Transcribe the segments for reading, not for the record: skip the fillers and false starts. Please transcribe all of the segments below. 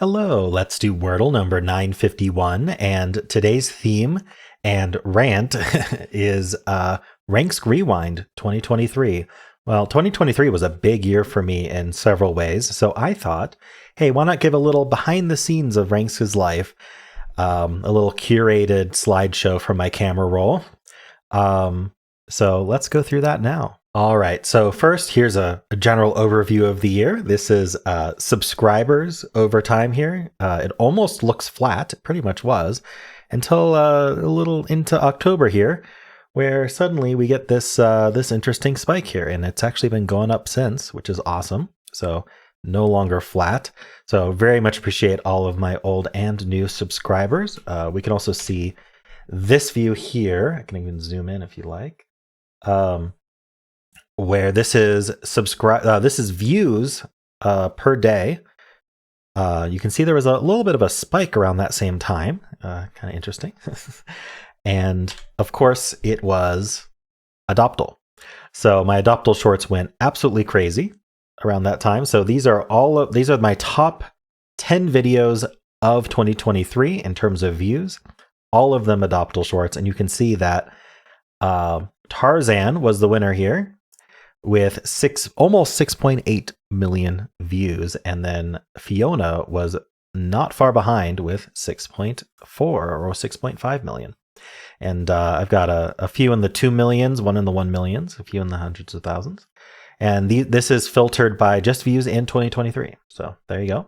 Hello, let's do Wordle number 951, and today's theme and rant is Rangsk Rewind 2023. Well, 2023 was a big year for me in several ways, so I thought, hey, why not give a little behind the scenes of Rangsk's life, a little curated slideshow from my camera roll. So let's go through that now. All right, so first, here's a general overview of the year. This is subscribers over time here. It almost looks flat, it pretty much was, until a little into October here, where suddenly we get this this interesting spike here, and it's actually been going up since, which is awesome. So no longer flat. So very much appreciate all of my old and new subscribers. We can also see this view here. I can even zoom in if you like. Where this is this is views per day. You can see there was a little bit of a spike around that same time. Kind of interesting. And of course, it was Adoptal. So my Adoptal shorts went absolutely crazy around that time. So these are my top 10 videos of 2023 in terms of views. All of them Adoptal shorts, and you can see that Tarzan was the winner here, with almost 6.8 million views, and then Fiona was not far behind with 6.4 or 6.5 million. And I've got a few in the 2 millions, one in the 1 millions, a few in the hundreds of thousands. And this is filtered by just views in 2023. So there you go.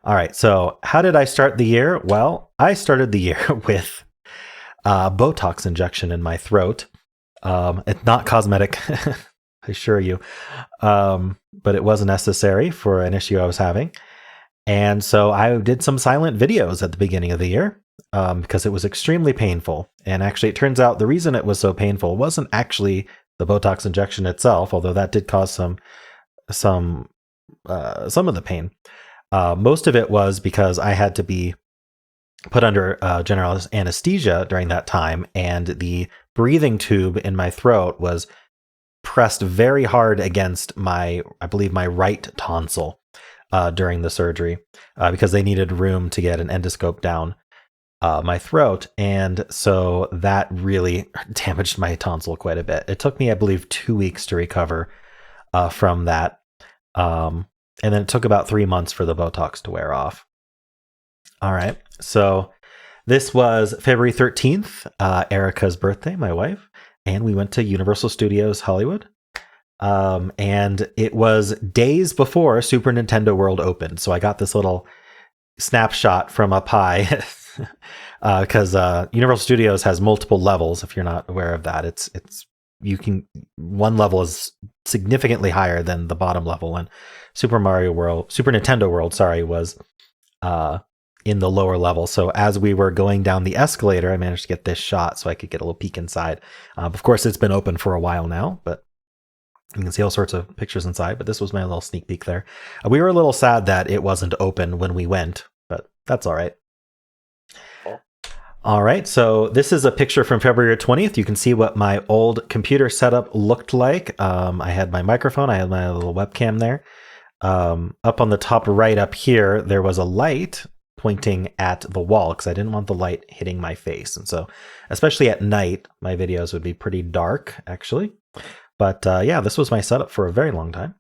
All right, so how did I start the year? Well, I started the year with Botox injection in my throat. It's not cosmetic. I assure you. But it was necessary for an issue I was having. And so I did some silent videos at the beginning of the year because it was extremely painful. And actually, it turns out the reason it was so painful wasn't actually the Botox injection itself, although that did cause some of the pain. Most of it was because I had to be put under general anesthesia during that time, and the breathing tube in my throat was pressed very hard against I believe my right tonsil during the surgery because they needed room to get an endoscope down my throat. And so that really damaged my tonsil quite a bit. It took me, I believe, 2 weeks to recover from that. And then it took about 3 months for the Botox to wear off. All right. So this was February 13th, Erica's birthday, my wife. And we went to Universal Studios Hollywood. And it was days before Super Nintendo World opened. So I got this little snapshot from up high because Universal Studios has multiple levels. If you're not aware of that, one level is significantly higher than the bottom level. And Super Nintendo World, was in the lower level. So as we were going down the escalator, I managed to get this shot so I could get a little peek inside. Of course, it's been open for a while now, but you can see all sorts of pictures inside. But this was my little sneak peek there. We were a little sad that it wasn't open when we went, but that's all right. All right, so this is a picture from February 20th. You can see what my old computer setup looked like. I had my microphone, I had my little webcam there. Up on the top right up here, there was a light pointing at the wall because I didn't want the light hitting my face. And so, especially at night, my videos would be pretty dark, actually. But yeah, this was my setup for a very long time.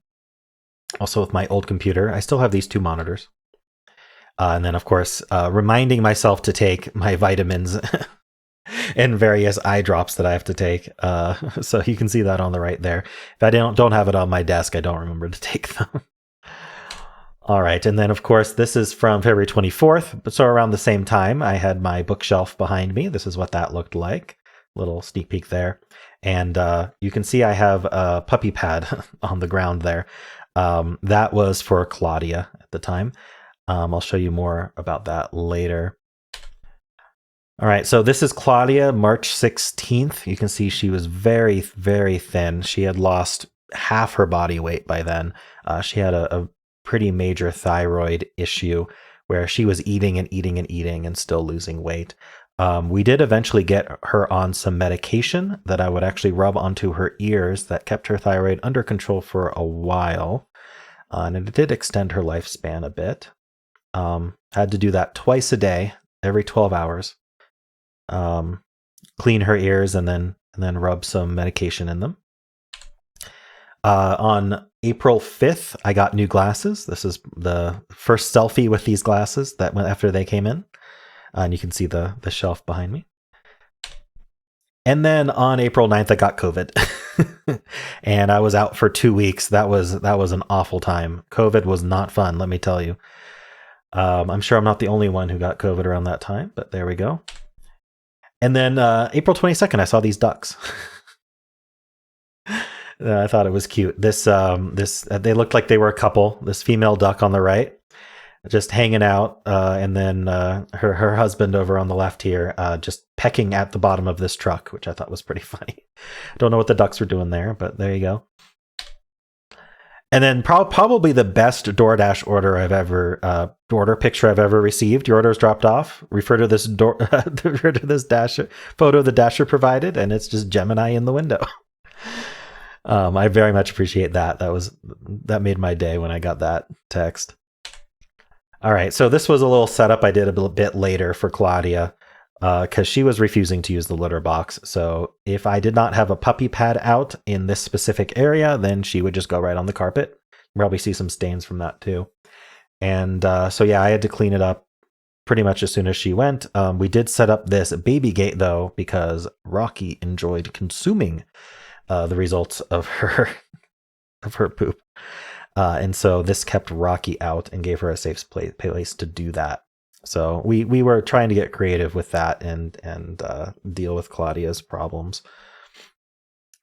Also with my old computer, I still have these two monitors. And then, of course, reminding myself to take my vitamins and various eye drops that I have to take. So you can see that on the right there. If I don't have it on my desk, I don't remember to take them. All right. And then, of course, this is from February 24th. But so around the same time, I had my bookshelf behind me. This is what that looked like. Little sneak peek there. And you can see I have a puppy pad on the ground there. That was for Claudia at the time. I'll show you more about that later. All right, so this is Claudia, March 16th. You can see she was very, very thin. She had lost half her body weight by then. She had a pretty major thyroid issue where she was eating and eating and eating and still losing weight. We did eventually get her on some medication that I would actually rub onto her ears that kept her thyroid under control for a while. And it did extend her lifespan a bit. Had to do that twice a day, every 12 hours. Clean her ears and then rub some medication in them. On April 5th, I got new glasses. This is the first selfie with these glasses that went after they came in. And you can see the shelf behind me. And then on April 9th, I got COVID. And I was out for 2 weeks. That was an awful time. COVID was not fun, let me tell you. I'm sure I'm not the only one who got COVID around that time, but there we go. And then April 22nd, I saw these ducks. I thought it was cute. This they looked like they were a couple. This female duck on the right, just hanging out, and then her husband over on the left here, just pecking at the bottom of this truck, which I thought was pretty funny. Don't know what the ducks were doing there, but there you go. And then probably the best DoorDash order picture I've ever received. Your order's dropped off. Refer to this Dasher photo the Dasher provided, and it's just Gemini in the window. I very much appreciate that. That made my day when I got that text. All right, so this was a little setup I did a bit later for Claudia because she was refusing to use the litter box. So if I did not have a puppy pad out in this specific area, then she would just go right on the carpet. You'll probably see some stains from that too. And so yeah, I had to clean it up pretty much as soon as she went. We did set up this baby gate though, because Rocky enjoyed consuming the results of her poop. And so this kept Rocky out and gave her a safe place to do that. So we were trying to get creative with that and deal with Claudia's problems.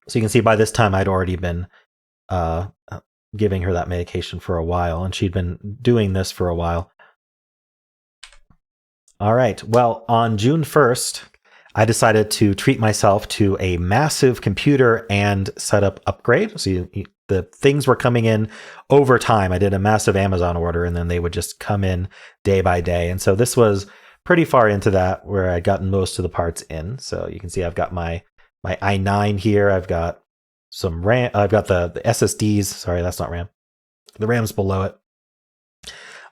So you can see by this time I'd already been giving her that medication for a while, and she'd been doing this for a while. All right. Well, on June 1st, I decided to treat myself to a massive computer and setup upgrade. So the things were coming in over time. I did a massive Amazon order, and then they would just come in day by day. And so this was pretty far into that, where I'd gotten most of the parts in. So you can see I've got my i9 here. I've got some RAM. I've got the SSDs. Sorry, that's not RAM. The RAM's below it.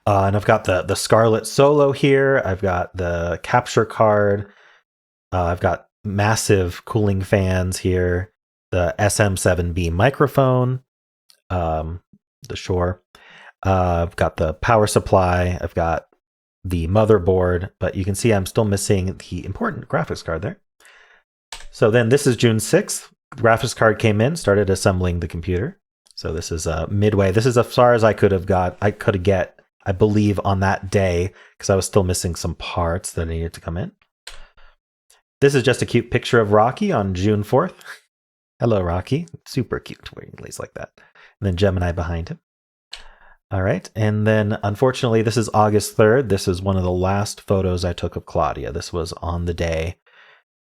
And I've got the Scarlett Solo here. I've got the capture card. I've got massive cooling fans here. The SM7B microphone. The Shure. I've got the power supply. I've got the motherboard, but you can see I'm still missing the important graphics card there. So then this is June 6th. Graphics card came in, started assembling the computer. So this is midway. This is as far as I could get, I believe, on that day, because I was still missing some parts that needed to come in. This is just a cute picture of Rocky on June 4th. Hello, Rocky. Super cute wearing lace like that. And then Gemini behind him. All right. And then, unfortunately, this is August 3rd. This is one of the last photos I took of Claudia. This was on the day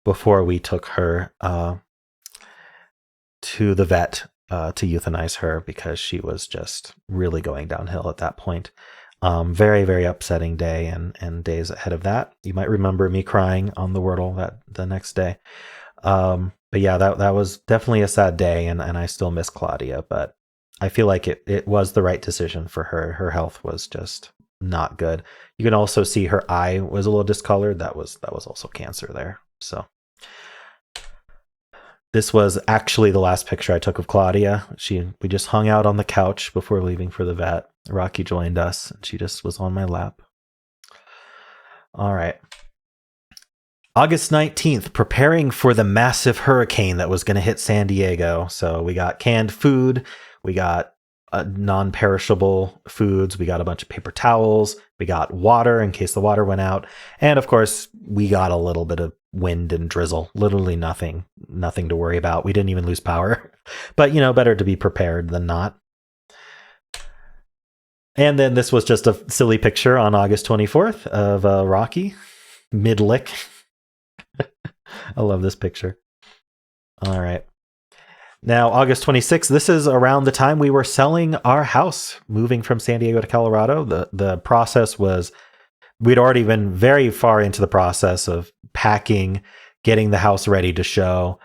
before we took her to the vet to euthanize her, because she was just really going downhill at that point. Very, very upsetting day, and days ahead of that. You might remember me crying on the Wordle the next day. But yeah, that was definitely a sad day, and I still miss Claudia, but I feel like it was the right decision for her. Her health was just not good. You can also see her eye was a little discolored. That was also cancer there. So this was actually the last picture I took of Claudia. We just hung out on the couch before leaving for the vet. Rocky joined us, and she just was on my lap. All right. August 19th, preparing for the massive hurricane that was going to hit San Diego. So we got canned food, we got non-perishable foods, we got a bunch of paper towels, we got water in case the water went out, and of course we got a little bit of wind and drizzle. Literally nothing to worry about. We didn't even lose power, but better to be prepared than not. And then this was just a silly picture on August 24th of Rocky mid-lick. I love this picture. All right. Now, August 26th, this is around the time we were selling our house, moving from San Diego to Colorado. The process was, we'd already been very far into the process of packing, getting the house ready to show.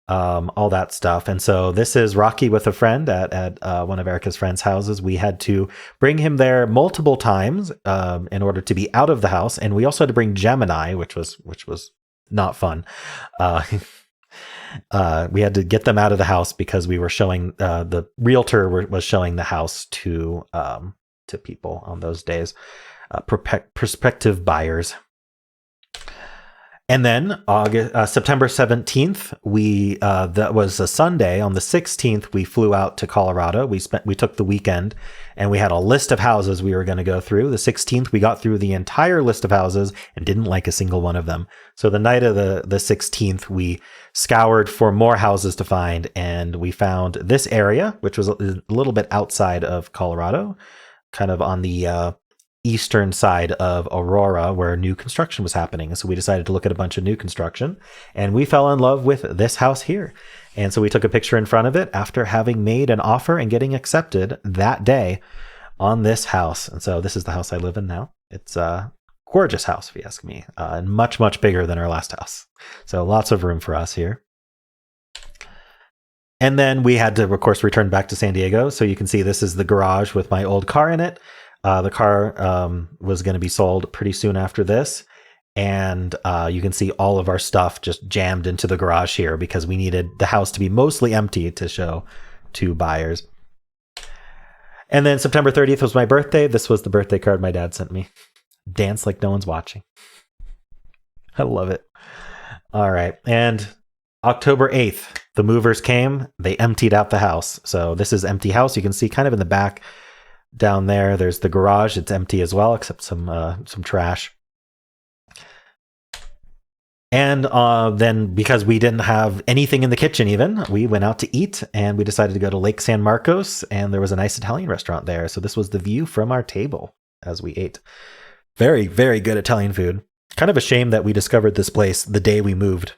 all that stuff. And so this is Rocky with a friend at one of Erica's friends' houses. We had to bring him there multiple times in order to be out of the house, and we also had to bring Gemini, which was not fun. We had to get them out of the house because we were showing the realtor was showing the house to people on those days, prospective buyers. And then September 17th, that was a Sunday. On the 16th, we flew out to Colorado. We took the weekend, and we had a list of houses we were going to go through. The 16th, we got through the entire list of houses and didn't like a single one of them. So the night of the 16th, we scoured for more houses to find, and we found this area, which was a little bit outside of Colorado, kind of on the eastern side of Aurora, where new construction was happening. So we decided to look at a bunch of new construction, and we fell in love with this house here. And so we took a picture in front of it after having made an offer and getting accepted that day on this house. And so this is the house I live in now. It's a gorgeous house, if you ask me, and much, much bigger than our last house. So lots of room for us here. And then we had to, of course, return back to San Diego. So you can see this is the garage with my old car in it. The car was going to be sold pretty soon after this. And you can see all of our stuff just jammed into the garage here because we needed the house to be mostly empty to show to buyers. And then September 30th was my birthday. This was the birthday card my dad sent me. Dance like no one's watching. I love it. All right. And October 8th, the movers came. They emptied out the house. So this is empty house. You can see kind of in the back down there, there's the garage. It's empty as well, except some trash. And then because we didn't have anything in the kitchen even, we went out to eat, and we decided to go to Lake San Marcos, and there was a nice Italian restaurant there. So this was the view from our table as we ate. Very, very good Italian food. Kind of a shame that we discovered this place the day we moved.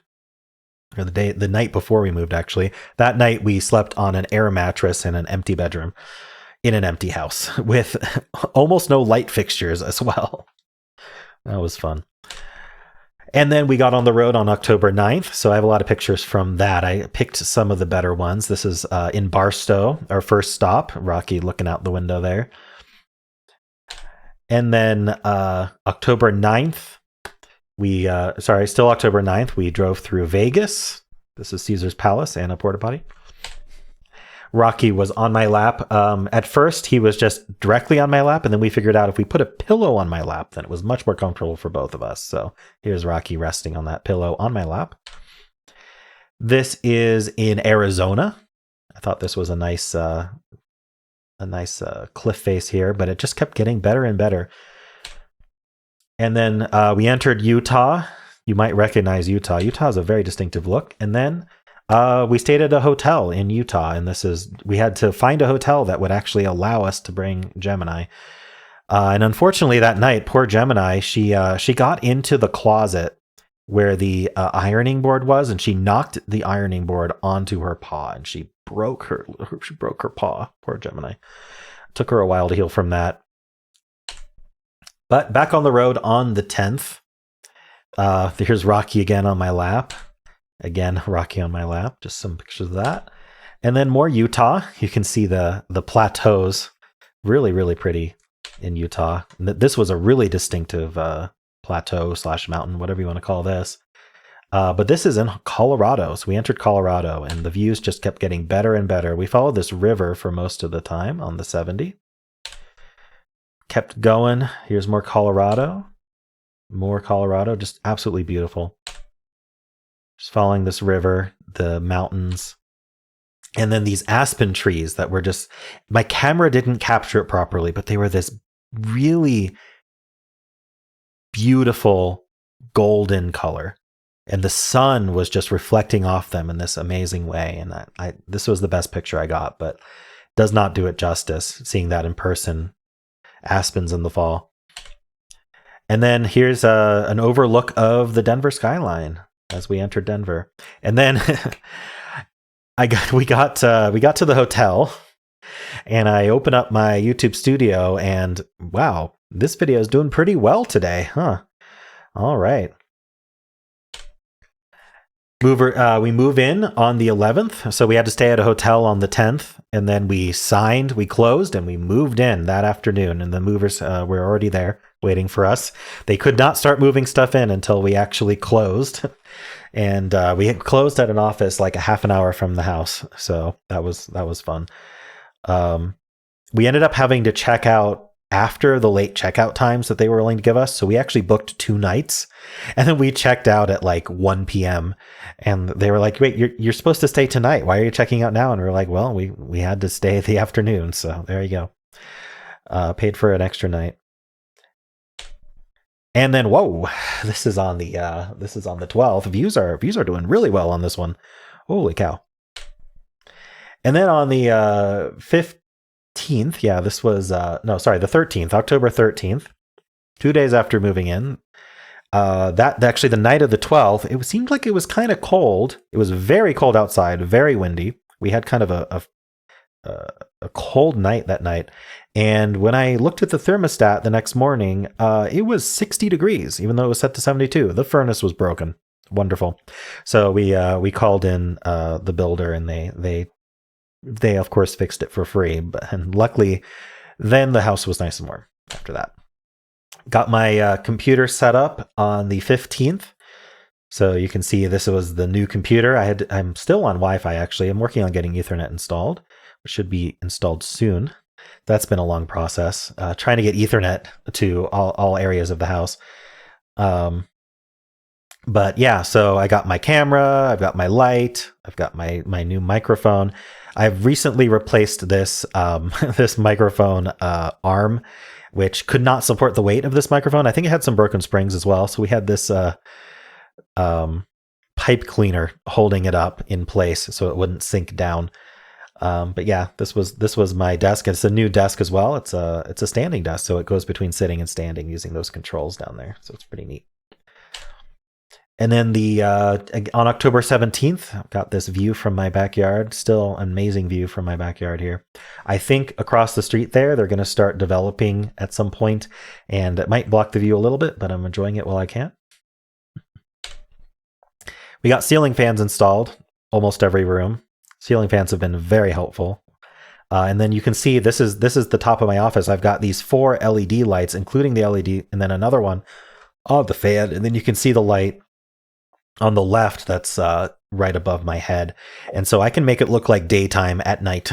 Or the night before we moved, actually. That night we slept on an air mattress in an empty bedroom in an empty house with almost no light fixtures as well. That was fun. And then we got on the road on October 9th. So I have a lot of pictures from that. I picked some of the better ones. This is in Barstow, our first stop. Rocky looking out the window there. And then October 9th, still October 9th, we drove through Vegas. This is Caesar's Palace and a porta potty. Rocky was on my lap. At first, he was just directly on my lap, and then we figured out if we put a pillow on my lap, then it was much more comfortable for both of us. So here's Rocky resting on that pillow on my lap. This is in Arizona. I thought this was a nice cliff face here, but it just kept getting better and better. And then we entered Utah. You might recognize Utah. Utah has a very distinctive look. And then we stayed at a hotel in Utah, and we had to find a hotel that would actually allow us to bring Gemini. And unfortunately that night, poor Gemini, she got into the closet where the ironing board was, and she knocked the ironing board onto her paw, and she broke her paw. Poor Gemini. It took her a while to heal from that. But back on the road on the 10th, here's Rocky again on my lap. Again, Rocky on my lap, just some pictures of that. And then more Utah. You can see the plateaus. Really, really pretty in Utah. This was a really distinctive plateau / mountain, whatever you want to call this. But this is in Colorado. So we entered Colorado, and the views just kept getting better and better. We followed this river for most of the time on the 70. Kept going. Here's more Colorado. More Colorado. Just absolutely beautiful. Just following this river, the mountains, and then these aspen trees that were just, my camera didn't capture it properly, but they were this really beautiful golden color, and the sun was just reflecting off them in this amazing way. And this was the best picture I got, but does not do it justice seeing that in person. Aspens in the fall. And then here's an overlook of the Denver skyline as we entered Denver. And then we got to the hotel, and I open up my YouTube studio, and wow, this video is doing pretty well today, huh? All right. We move in on the 11th, so we had to stay at a hotel on the 10th, and then we closed, and we moved in that afternoon. And the movers were already there waiting for us. They could not start moving stuff in until we actually closed, and we had closed at an office like a half an hour from the house, so that was fun. We ended up having to check out after the late checkout times that they were willing to give us. So we actually booked 2 nights, and then we checked out at like 1 p.m. and they were like, wait, you're supposed to stay tonight. Why are you checking out now? And we were like, well, we had to stay the afternoon. So there you go. Paid for an extra night. And then, whoa, this is on the 12th. Views are doing really well on this one. Holy cow. And then on the 15th, yeah, this was the 13th, October 13th, 2 days after moving in. That actually the night of the 12th, it seemed like it was kind of cold. It was very cold outside, very windy. We had kind of a cold night that night. And when I looked at the thermostat the next morning, it was 60 degrees, even though it was set to 72. The furnace was broken. Wonderful. So we called in the builder, and they of course fixed it for free. And luckily, then the house was nice and warm after that. Got my computer set up on the 15th. So you can see this was the new computer. I'm still on Wi-Fi, actually. I'm working on getting Ethernet installed, which should be installed soon. That's been a long process, trying to get Ethernet to all areas of the house. But yeah, so I got my camera, I've got my light, I've got my new microphone. I've recently replaced this this microphone arm, which could not support the weight of this microphone. I think it had some broken springs as well. So we had this pipe cleaner holding it up in place so it wouldn't sink down. But yeah, this was my desk. It's a new desk as well. It's a standing desk, so it goes between sitting and standing using those controls down there. So it's pretty neat. And then on October 17th, I've got this view from my backyard. Still an amazing view from my backyard here. I think across the street there, they're going to start developing at some point, and it might block the view a little bit, but I'm enjoying it while I can. We got ceiling fans installed, almost every room. Ceiling fans have been very helpful. And then you can see this is the top of my office. I've got these 4 LED lights, including the LED, and then another one on the fan. And then you can see the light on the left that's right above my head. And so I can make it look like daytime at night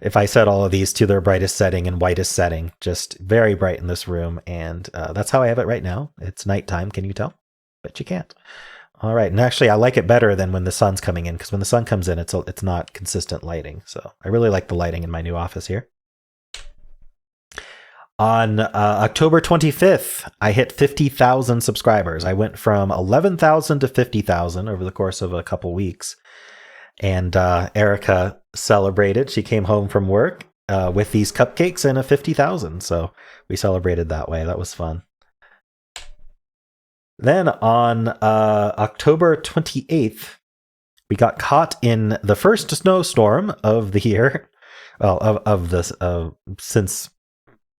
if I set all of these to their brightest setting and whitest setting. Just very bright in this room. And that's how I have it right now. It's nighttime. Can you tell? But you can't. All right. And actually, I like it better than when the sun's coming in, because when the sun comes in, it's not consistent lighting. So I really like the lighting in my new office here. On October 25th, I hit 50,000 subscribers. I went from 11,000 to 50,000 over the course of a couple weeks. And Erica celebrated. She came home from work with these cupcakes and a 50,000. So we celebrated that way. That was fun. Then on October 28th, we got caught in the first snowstorm of the year. Well, of this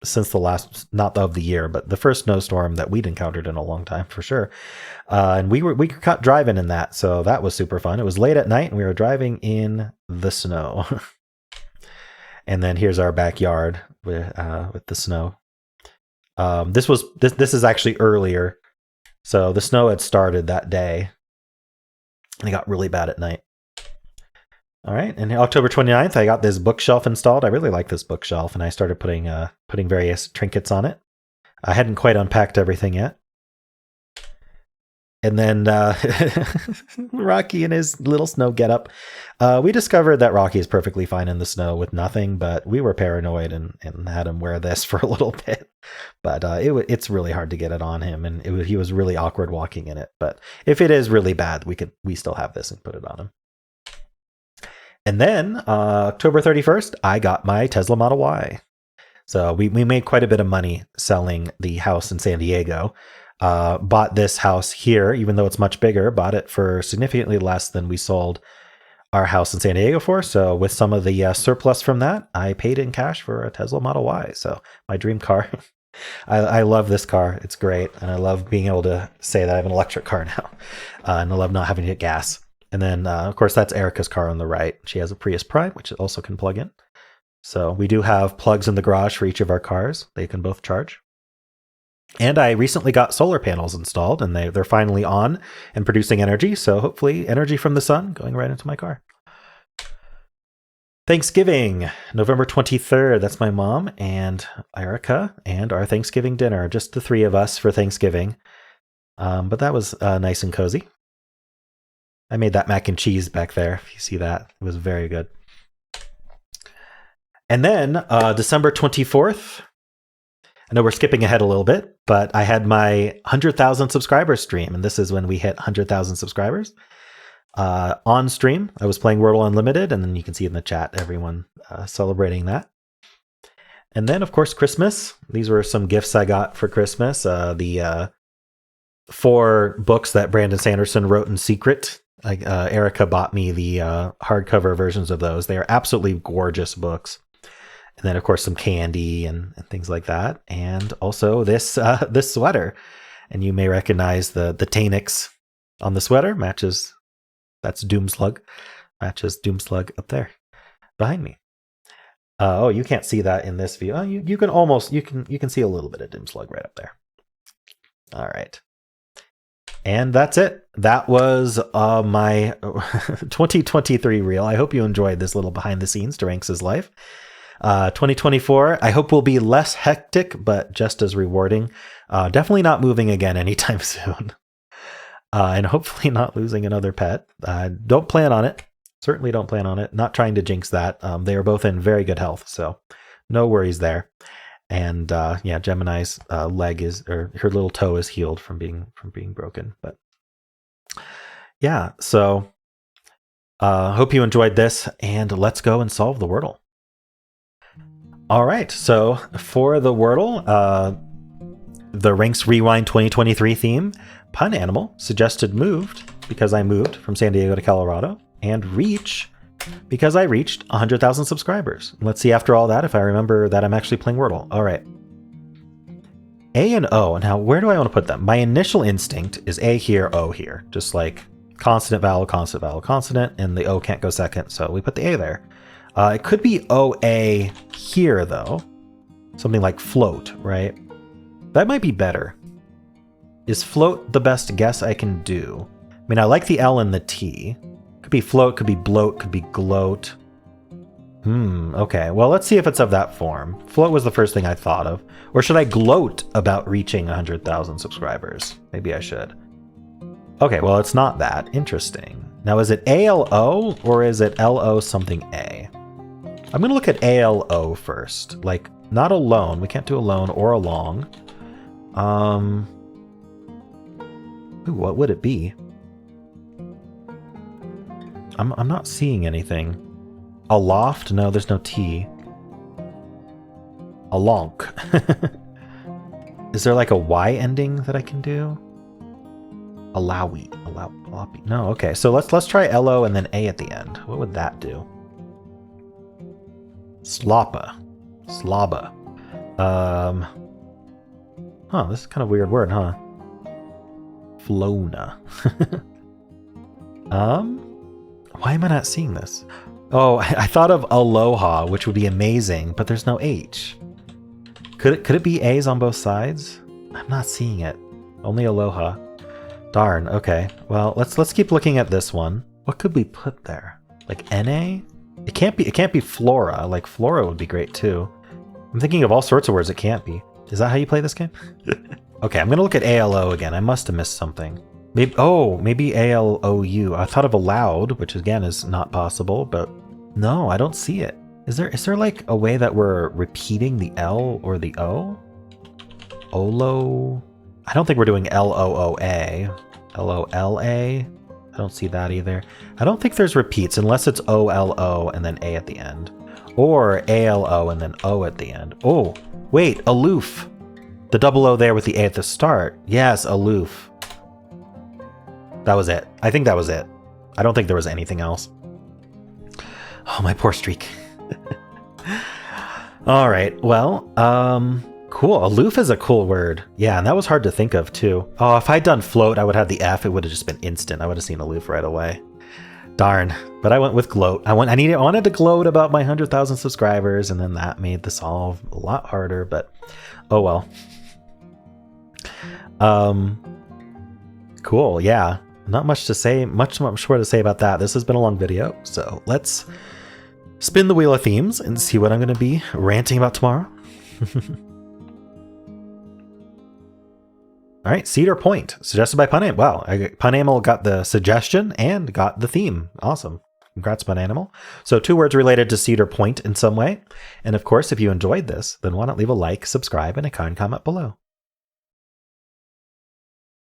since the last, not of the year, but the first snowstorm that we'd encountered in a long time for sure. And we were caught driving in that, so that was super fun. It was late at night and we were driving in the snow. And then here's our backyard with the snow. This is actually earlier. So the snow had started that day and it got really bad at night. All right, and October 29th, I got this bookshelf installed. I really like this bookshelf, and I started putting various trinkets on it. I hadn't quite unpacked everything yet. And then Rocky and his little snow getup. We discovered that Rocky is perfectly fine in the snow with nothing, but we were paranoid and had him wear this for a little bit. But it's really hard to get it on him, and he was really awkward walking in it. But if it is really bad, we still have this and put it on him. And then October 31st, I got my Tesla Model Y. So we made quite a bit of money selling the house in San Diego. Bought this house here, even though it's much bigger, bought it for significantly less than we sold our house in San Diego for. So with some of the surplus from that, I paid in cash for a Tesla Model Y. So my dream car. I love this car. It's great. And I love being able to say that I have an electric car now. And I love not having to get gas. And then, of course, that's Erica's car on the right. She has a Prius Prime, which also can plug in. So we do have plugs in the garage for each of our cars. They can both charge. And I recently got solar panels installed, and they're finally on and producing energy. So hopefully energy from the sun going right into my car. Thanksgiving, November 23rd. That's my mom and Erica and our Thanksgiving dinner. Just the three of us for Thanksgiving. But that was nice and cozy. I made that mac and cheese back there. If you see that, it was very good. And then December 24th. I know we're skipping ahead a little bit, but I had my 100,000 subscribers stream. And this is when we hit 100,000 subscribers. On stream, I was playing Wordle Unlimited, and then you can see in the chat everyone celebrating that. And then, of course, Christmas. These were some gifts I got for Christmas. The 4 books that Brandon Sanderson wrote in secret. Erica bought me the hardcover versions of those. They are absolutely gorgeous books. And then, of course, some candy and things like that. And also this this sweater. And you may recognize the Tanix on the sweater. Matches, that's Doomslug. Matches Doomslug up there behind me. Oh, you can't see that in this view. Oh, you can almost, you can see a little bit of Doomslug right up there. All right. And that's it. That was my 2023 reel. I hope you enjoyed this little behind the scenes to Rangsk's life. 2024, I hope will be less hectic, but just as rewarding. Definitely not moving again anytime soon. And hopefully not losing another pet. Don't plan on it. Certainly don't plan on it. Not trying to jinx that. They are both in very good health, so no worries there. And yeah, Gemini's leg is, or her little toe is healed from being broken. But yeah, so hope you enjoyed this, and let's go and solve the Wordle. All right, so for the Wordle, the Rangsk Rewind 2023 theme, pun animal, suggested moved because I moved from San Diego to Colorado, and reach because I reached 100,000 subscribers. Let's see after all that if I remember that I'm actually playing Wordle. All right. A and O. Now, where do I want to put them? My initial instinct is A here, O here. Just like consonant, vowel, consonant, and the O can't go second, so we put the A there. It could be OA here, though. Something like float, right? That might be better. Is float the best guess I can do? I mean, I like the L and the T. Could be float, could be bloat, could be gloat. Okay. Well, let's see if it's of that form. Float was the first thing I thought of. Or should I gloat about reaching 100,000 subscribers? Maybe I should. Okay, well, it's not that. Interesting. Now, is it ALO or is it LO something A? I'm going to look at ALO first. Like, not alone. We can't do alone or along. Ooh, what would it be? I'm not seeing anything. Aloft? No, there's no T. Alonk. Is there like a Y ending that I can do? Alawi. Alawi. No, okay. So let's try LO and then A at the end. What would that do? Sloppa. Slobba. This is kind of a weird word, huh? Flona. Why am I not seeing this? Oh, I thought of aloha, which would be amazing, but there's no H. Could it be A's on both sides? I'm not seeing it. Only aloha. Darn. Okay. Well, let's keep looking at this one. What could we put there? Like NA? It can't be flora. Like flora would be great too. I'm thinking of all sorts of words it can't be. Is that how you play this game? Okay, I'm gonna look at ALO again. I must have missed something. Maybe ALOU. I thought of aloud, which again is not possible, but no, I don't see it. Is there like a way that we're repeating the L or the O? Olo? I don't think we're doing LOOA. LOLA? I don't see that either. I don't think there's repeats unless it's OLO and then A at the end. Or ALO and then O at the end. Oh, wait, aloof. The double O there with the A at the start. Yes, aloof. That was it. I think that was it. I don't think there was anything else. Oh, my poor streak. All right. Well, Cool. Aloof is a cool word. Yeah, and that was hard to think of too. Oh, if I'd done float, I would have had the F. It would have just been instant. I would have seen aloof right away. Darn. But I went with gloat. I wanted to gloat about my 100,000 subscribers, and then that made the solve a lot harder, but oh well. Cool. Yeah. Not much to say, much more to say about that. This has been a long video, so let's spin the wheel of themes and see what I'm going to be ranting about tomorrow. All right, Cedar Point, suggested by Pun Animal. Wow, Pun Animal got the suggestion and got the theme. Awesome. Congrats, Pun Animal. So 2 words related to Cedar Point in some way. And of course, if you enjoyed this, then why not leave a like, subscribe, and a kind comment below.